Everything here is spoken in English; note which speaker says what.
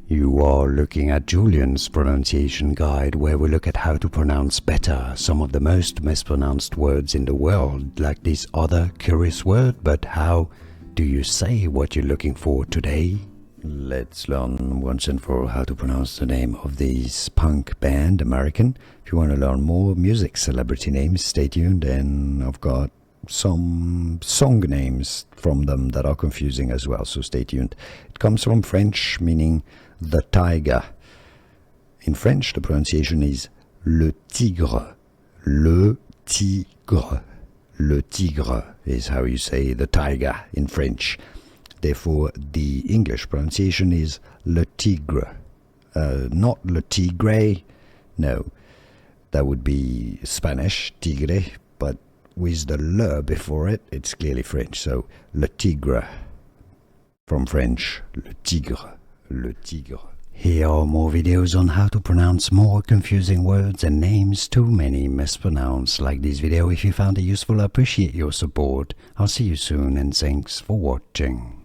Speaker 1: You are looking at Julian's pronunciation guide, where we look at how to pronounce better some of the most mispronounced words in the world, like this other curious word. But how do you say what you're looking for today? Let's learn once and for all how to pronounce the name of this punk band, American. If you want to learn more music celebrity names, stay tuned, and I've got some song names from them that are confusing as well, so stay tuned. It comes from French, meaning the tiger. In French, the pronunciation is Le Tigre. Le Tigre. Le Tigre is how you say the tiger in French. Therefore, the English pronunciation is Le Tigre. Not Le Tigre, no. That would be Spanish, tigre, but with the le before it, it's clearly French. So, Le Tigre. From French, Le Tigre. Le Tigre. Here are more videos on how to pronounce more confusing words and names too many mispronounced. Like this video if you found it useful. I appreciate your support. I'll see you soon, and thanks for watching.